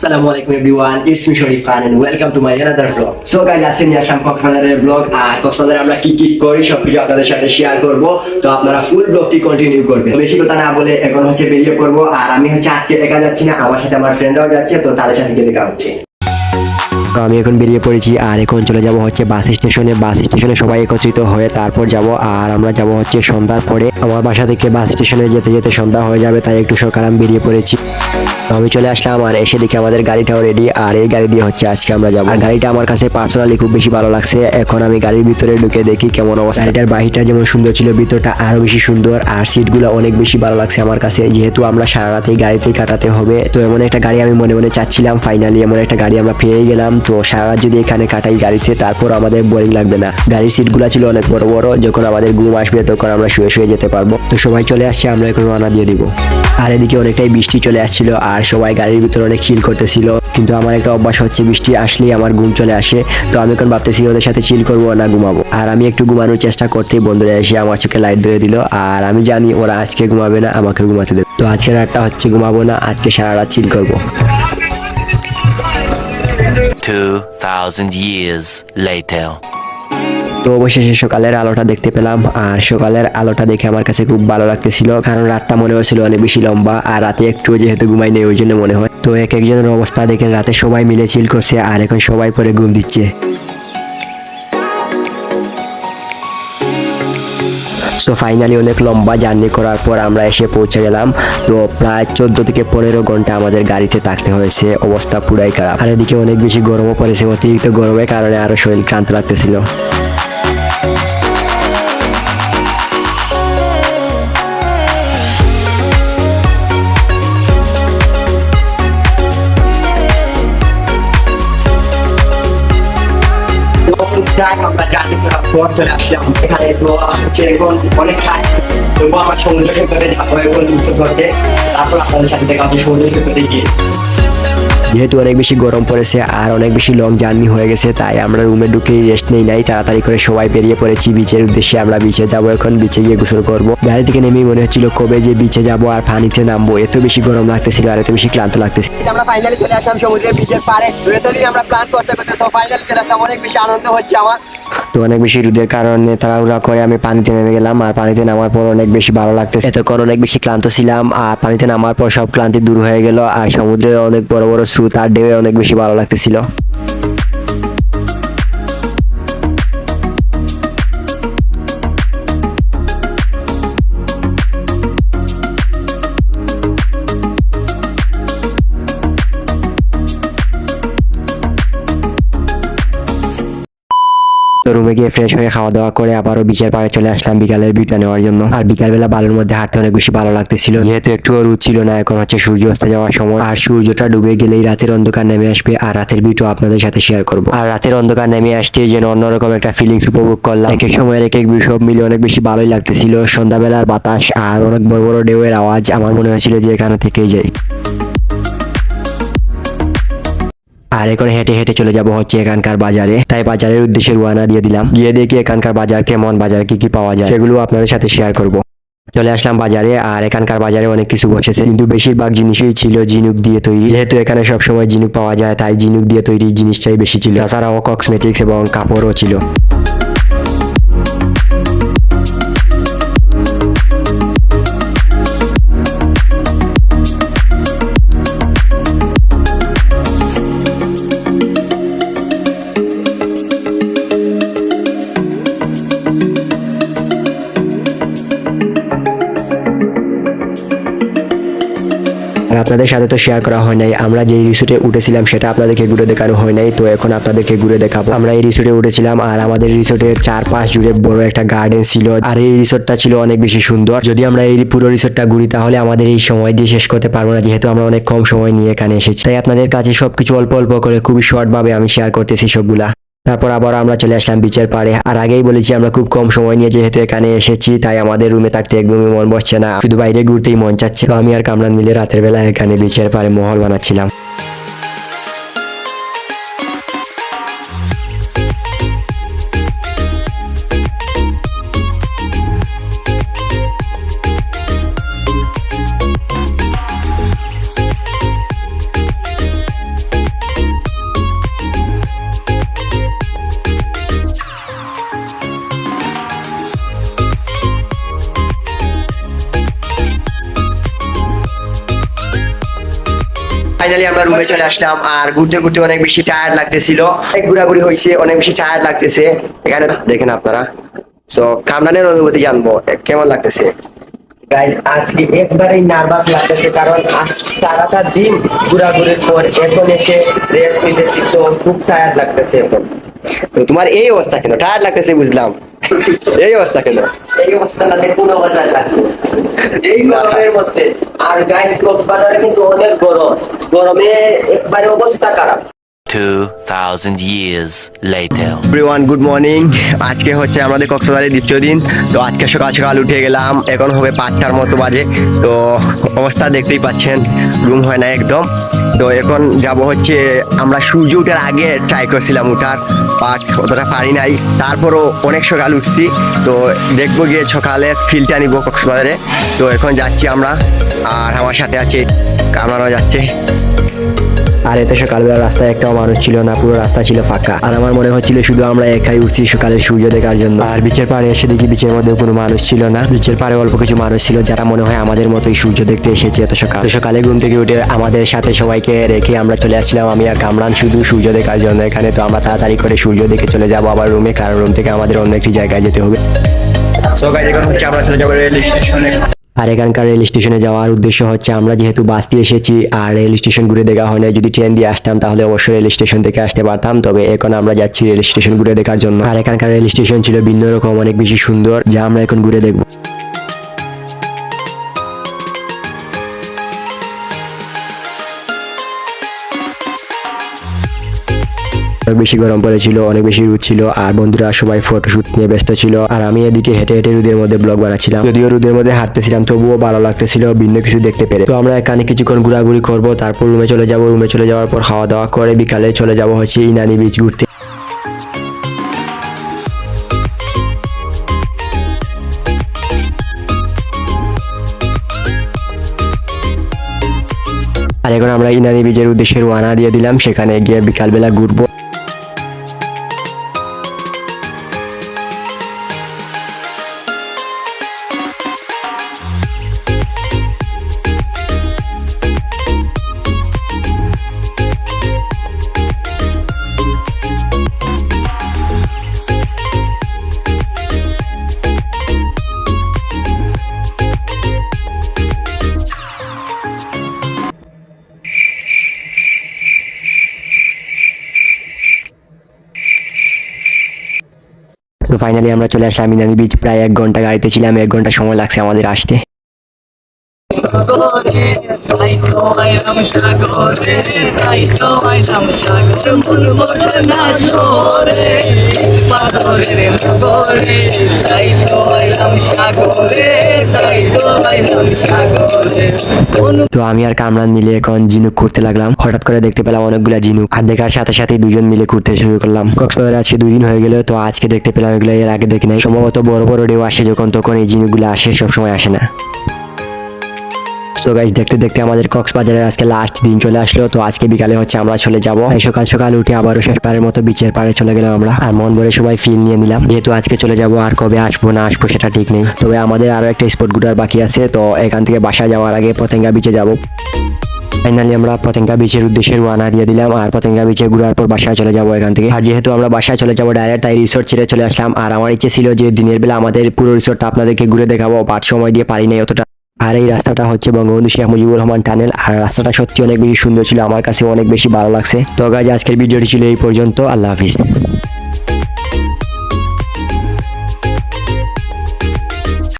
আসসালামু আলাইকুম everyone, it's me Sharif Khan and welcome to my another blog. So guys, আজকে নিয়ে আসলাম কক্সবাজারের ব্লগ। আর কক্সবাজারে আমরা কি কি করি সবকিছু আপনাদের সাথে শেয়ার করব। তো আপনারা ফুল ব্লগটি কন্টিনিউ করবেন। বেশি কথা না বলে এখন বেরিয়ে পড়বো। আর আমি আজকে একা যাচ্ছি না, আমার সাথে আমার ফ্রেন্ডরাও যাচ্ছে। তো তাদের সাথে গিয়ে দেখা হচ্ছে। তো আমি এখন বেরিয়ে পড়েছি আর এখন চলে যাব বাস স্টেশনে। বাস স্টেশনে সবাই একত্রিত হয়ে তারপর যাব। আর আমরা যাব সন্ধ্যার পরে। আমার বাসা থেকে বাস স্টেশনে যেতে যেতে সন্ধ্যা হয়ে যাবে, তাই একটু সকাল আমি বেরিয়ে পড়েছি। আমি চলে আসলাম আর এসে দেখি আমাদের গাড়িটাও রেডি। আর এই গাড়ি দিয়ে আজকে আমরা যাবো। আর গাড়িটা আমার কাছে পার্সোনালি খুব বেশি ভালো লাগছে। এখন আমি গাড়ির ভিতরে ঢুকে দেখি কেমন অবস্থা। গাড়িটার বাহিরটা যেমন সুন্দর ছিল, ভিতরটা আরো বেশি সুন্দর। আর সিটগুলো অনেক বেশি ভালো লাগছে আমার কাছে, যেহেতু আমরা সারা রাতেই গাড়িতেই কাটাতে হবে। তো এমন একটা গাড়ি আমি মনে মনে চাচ্ছিলাম, ফাইনালি এমন একটা গাড়ি আমরা পেয়ে গেলাম। তো সারা রাত যদি এখানে কাটাই গাড়িতে, তারপর আমাদের বোরিং লাগবে না। গাড়ির সিটগুলো ছিল অনেক বড় বড়, যখন আমাদের ঘুম আসবে তখন আমরা শুয়ে শুয়ে যেতে পারবো। তো সবাই চলে আসছে, আমরা এখন রওনা দিয়ে দিব। আর এদিকে অনেকটাই বৃষ্টি চলে আসছিল আর সবাই গাড়ির ভিতরে অনেক চিল করতেছিল। কিন্তু আমার একটা অভ্যাস হচ্ছে, বৃষ্টি আসলেই আমার ঘুম চলে আসে। তো আমি এখন ভাবতেছি ওদের সাথে চিল করবো না ঘুমাবো। আর আমি একটু ঘুমানোর চেষ্টা করতেই বন্ধুরা এসে আমার চোখে লাইট ধরে দিল। আর আমি জানি ওরা আজকে ঘুমাবে না, আমাকে ঘুমাতে দেবে। তো আজকের রাতটা ঘুমাবো না, আজকে সারা রাত চিল করবো। 2000 years later. তো অবশেষে সকালের আলোটা দেখতে পেলাম। আর সকালের আলোটা দেখে আমার কাছে খুব ভালো লাগতেছিল, কারণ রাতটা মনে হয়েছিল অনেক বেশি লম্বা। আর রাতে একটু যেহেতু ঘুমাই নেই, ওই জন্য মনে হয়। তো এক একজনের অবস্থা দেখেন, রাতে সবাই মিলে চিল করছে আর এখন সবাই পরে ঘুম দিচ্ছে। সো ফাইনালি অনেক লম্বা জার্নি করার পর আমরা এসে পৌঁছে গেলাম। তো প্রায় 14 থেকে 15 ঘন্টা আমাদের গাড়িতে থাকতে হয়েছে, অবস্থা পুরাই খারাপ। আর এদিকে অনেক বেশি গরমও পড়েছে, অতিরিক্ত গরমের কারণে আরো শরীর ক্লান্ত লাগতেছিল। আমরা জার্নি করার পর চলে আসলাম এখানে। তো এখন অনেক তবু আমার সমুদ্র সৈকতে যাবো এবং করতে, তারপর আপনাদের সাথে দেখা হচ্ছে সমুদ্র সৈকতে গিয়ে। যেহেতু অনেক বেশি গরম পড়েছে আর অনেক বেশি লং জার্নি হয়ে গেছে, তাই আমরা রুমে ঢুকেই রেস্ট নেই নাই, তাড়াতাড়ি করে সবাই বেরিয়ে পড়েছি বিচের উদ্দেশ্যে। আমরা বিচে যাবো, এখন বিচে গিয়ে গোসল করবো। গাড়ি থেকে নেমেই মনে হচ্ছিল কবে যে বিচে যাবো আর পানিতে নামবো, এত বেশি গরম লাগতেছিল আর এত বেশি ক্লান্ত লাগতেছিল। আমরা ফাইনালি চলে আসলাম সমুদ্রের বিচের পাড়ে। এতদিন আমরা প্ল্যান করতে করতে ফাইনালি চলে আসলাম, অনেক বেশি আনন্দ হচ্ছে আমার। তো অনেক বেশি রোদের কারণে তাড়াহুড়া করে আমি পানিতে নেমে গেলাম। আর পানিতে নামার পর অনেক বেশি ভালো লাগতেছে, এতক্ষণ অনেক বেশি ক্লান্ত ছিলাম। আর পানিতে নামার পর সব ক্লান্তি দূর হয়ে গেল। আর সমুদ্রে অনেক বড় বড় স্রোত আর ঢেউ অনেক বেশি ভালো লাগতেছিল। রুমে গিয়ে ফ্রেশ হয়ে খাওয়া দাওয়া করে আবারও বিচের পাড়ে চলে আসলাম বিকালের ভিউটা নেওয়ার জন্য। আর বিকালবেলা বালুর মধ্যে হাঁটতে অনেক বেশি ভালো লাগতেছিল, যেহেতু একটু রোদ ছিল না। এখন সূর্য অস্ত যাওয়ার সময়, আর সূর্যটা ডুবে গেলেই রাতের অন্ধকার নেমে আসবে। আর রাতের ভিউটা আপনাদের সাথে শেয়ার করব। আর রাতের অন্ধকার নেমে আসতে যেন অন্যরকম একটা ফিলিংস উপভোগ করলাম। এক এক সময়ের এক এক ভিউ সব মিলে অনেক বেশি ভালোই লাগতেছিল। সন্ধ্যাবেলার বাতাস আর অনেক বড় বড় ঢেউয়ের আওয়াজ, আমার মনে হয়েছিল যে এখানে থেকেই যাই। আর এখন হেঁটে হেঁটে চলে যাব এখানকার বাজারে, তাই বাজারের উদ্দেশ্যে রওনা দিয়ে দিলাম। গিয়ে দেখি এখানকার বাজার কেমন, বাজার কি কি পাওয়া যায় সেগুলো আপনাদের সাথে শেয়ার করব। চলে আসলাম বাজারে। আর এখানকার বাজারে অনেক কিছু বসেছে, কিন্তু বেশিরভাগ জিনিসই ছিল ঝিনুক দিয়ে তৈরি। যেহেতু এখানে সবসময় ঝিনুক পাওয়া যায়, তাই ঝিনুক দিয়ে তৈরি জিনিসটাই বেশি ছিল। তাছাড়াও কসমেটিক্স এবং কাপড়ও ছিল। আপনাদের সাথে তো শেয়ার করা হয় নাই, আমরা যে রিসোর্টে উঠেছিলাম সেটা আপনাদেরকে ঘুরে দেখানো হয় নাই। তো এখন আপনাদেরকে ঘুরে দেখাবো। আমরা এই রিসোর্টে উঠেছিলাম আর আমাদের রিসোর্টের চারপাশ জুড়ে বড় একটা গার্ডেন ছিল। আর এই রিসোর্টটা ছিল অনেক বেশি সুন্দর। যদি আমরা এই পুরো রিসোর্টটা ঘুরি তাহলে আমাদের এই সময় দিয়ে শেষ করতে পারবো না, যেহেতু আমরা অনেক কম সময় নিয়ে এখানে এসেছি। তাই আপনাদের কাছে সবকিছু অল্প অল্প করে খুবই শর্ট ভাবে আমি শেয়ার করতেছি সবগুলা। তারপর আবার আমরা চলে আসলাম বিচের পাড়ে। আর আগেই বলেছি আমরা খুব কম সময় নিয়ে যেহেতু এখানে এসেছি, তাই আমাদের রুমে থাকতে একদমই মন বসছে না, শুধু বাইরে ঘুরতেই মন চাচ্ছে। তো আমি আর কামরান মিলে রাতের বেলা এখানে বিচের পাড়ে মহল বানাচ্ছিলাম। ফাইনালি আমরা রুমে চলে আসলাম আর ঘুরতে ঘুরতে অনেক বেশি টায়ার্ড লাগতেছিল, অনেক ঘোরাঘুরি হয়েছে, অনেক বেশি টায়ার্ড লাগতেছে। এখানে দেখেন আপনারা, সো কামরানের অনুভূতি জানবো কেমন লাগতেছে। গাইজ আজকে একবারেই নার্ভাস লাগতেছে, কারণ আজ সারাটা দিন ঘোরাঘুরির পর এখন এসে রেস্ট নিতেছি, তো খুব টায়ার্ড লাগতেছে এখন। তো তোমার এই অবস্থা কেন? টায়ার্ড লাগতেছে বুঝলাম, এই অবস্থা কেন? এই অবস্থা না কোন অবস্থায় লাগবে এই গরমের মধ্যে। আর গাইজ কক্সবাজারে কিন্তু অনেক গরম, গরমে একবারে অবস্থা খারাপ। 2,000 years later. Everyone good morning. আজকে হচ্ছে আমাদের কক্সবাজারের দ্বিতীয় দিন। তো আজকে সকাল সকাল উঠে গেলাম, এখন হবে 5টার মতো বাজে। তো অবস্থা দেখতেই পাচ্ছেন, রুম হয় না একদম। তো এখন যাব হচ্ছে, আমরা সূর্য ওঠার আগে ট্রাই করছিলাম উঠার, বাট অতটা পারি নাই। তারপরও অনেক সকাল উঠছি, তো দেখবো গিয়ে সকালে ফিলটা নিব কক্সবাজারে। তো এখন যাচ্ছি আমরা, আর আমার সাথে আছে কামরানও যাচ্ছে। আর এতে সকালবেলা রাস্তায় একটাও মানুষ ছিল না, পুরো রাস্তা ছিল ফাঁকা। আর আমার মনে হচ্ছিল শুধু আমরা একাই উঠছি সকালের সূর্য দেখার জন্য। আর বিচের পাড়ে এসে দেখি বিচের মধ্যে কোনো মানুষ ছিল না, বিচের পাড়ে অল্প কিছু মানুষ ছিল যারা মনে হয় আমাদের মতোই সূর্য দেখতে এসেছে এত সকাল। তো সকালে ঘুম থেকে উঠে আমাদের সাথে সবাইকে রেখে আমরা চলে আসছিলাম, আমি আর কামরান, শুধু সূর্য দেখার জন্য এখানে। তো আমরা তাড়াতাড়ি করে সূর্য দেখে চলে যাবো আবার রুমে, কারণ রুম থেকে আমাদের অন্য একটি জায়গায় যেতে হবে। সো গাইস এখন হচ্ছে আমরা চলে যাবো রেল স্টেশনে। আর এখানকার রেল স্টেশনে যাওয়ার উদ্দেশ্য হচ্ছে, আমরা যেহেতু বাস দিয়ে এসেছি আর রেল স্টেশন ঘুরে দেখা হয় না, যদি ট্রেন দিয়ে আসতাম তাহলে অবশ্যই রেল স্টেশন থেকে আসতে পারতাম। তবে এখন আমরা যাচ্ছি রেল স্টেশন ঘুরে দেখার জন্য। আর এখানকার রেল স্টেশন ছিল ভিন্ন রকম, অনেক বেশি সুন্দর, যা আমরা এখন ঘুরে দেখবো। অনেক বেশি গরম পড়েছিল, অনেক বেশি রোদ ছিল, আর বন্ধুরা সবাই ফটোশুট নিয়ে ব্যস্ত ছিল। আর আমি এদিকে হেঁটে হেঁটে রোদের মধ্যে ব্লগ বানাচ্ছিলাম। যদিও রোদের মধ্যে হাঁটতেছিলাম তবুও ভালো লাগতেছিল ভিন্ন কিছু দেখতে পেরে। তো আমরা এখানে কিছুক্ষণ ঘোরাঘুরি করব, তারপর রুমে চলে যাব। রুমে চলে যাওয়ার পর খাওয়া দাওয়া করে বিকালে চলে যাব হচ্ছে ইনানি বিচ ঘুরতে। আর এখন আমরা ইনানি বিচের উদ্দেশ্যে রওনা দিয়ে দিলাম, সেখানে গিয়ে বিকালবেলা ঘুরবো। তো ফাইনালি আমরা চলে আসলাম ইনানি বিচ। প্রায় 1 ঘন্টা গাড়িতে ছিলাম, 1 ঘন্টা সময় লাগছে আমাদের আসতে। তো আমি আর কামরান মিলে এখন ঝিনুক করতে লাগলাম। হঠাৎ করে দেখতে পেলাম অনেকগুলা ঝিনুক, আর দেখার সাথে সাথে দুজন মিলে ঘুরতে শুরু করলাম। কক্সবাজারে আজকে 2 দিন হয়ে গেল, তো আজকে দেখতে পেলাম এগুলো, এর আগে দেখি নাই। সম্ভবত বড় বড় ঢেউ আসে যখন, তখন এই ঝিনুকগুলো আসে, সবসময় আসে না। সো গাইস দেখতে দেখতে আমাদের কক্সবাজারের আজকে লাস্ট দিন চলে আসলো। তো আজকে বিকালে হচ্ছে আমরা চলে যাব। সকাল সকাল উঠে আবারও শেষবারের মতো বিচের পাড়ে চলে গেলাম আমরা, আর মন ভরে সবাই ফিল নিয়ে নিলাম। যেহেতু আজকে চলে যাব, আর কবে আসবো না আসবো সেটা ঠিক নেই। তবে আমাদের আরো একটা স্পট ঘোরার বাকি আছে, তো এখান থেকে বাসায় যাওয়ার আগে পতেঙ্গা বিচে যাব। ফাইনালি আমরা পতেঙ্গা বিচের উদ্দেশ্যে রওনা দিয়ে দিলাম, আর পতেঙ্গা বিচে ঘোরার পর বাসায় চলে যাবো এখান থেকে। আর যেহেতু আমরা বাসায় চলে যাবো ডাইরেক্ট, তাই রিসোর্ট ছেড়ে চলে আসলাম। আর আমার ইচ্ছে ছিল যে দিনের বেলা আমাদের পুরো রিসোর্টটা আপনাদেরকে ঘুরে দেখাবো, বাট সময় দিয়ে পারি নাই অতটা। আর এই রাস্তাটা হচ্ছে বঙ্গবন্ধু শেখ মুজিবুর রহমান টানেল, আর রাস্তাটা সত্যি অনেক বেশি সুন্দর ছিল, আমার কাছে অনেক বেশি ভালো লাগছে। তো গাইজ আজকের ভিডিওটি ছিল এই পর্যন্ত। আল্লাহ হাফিজ।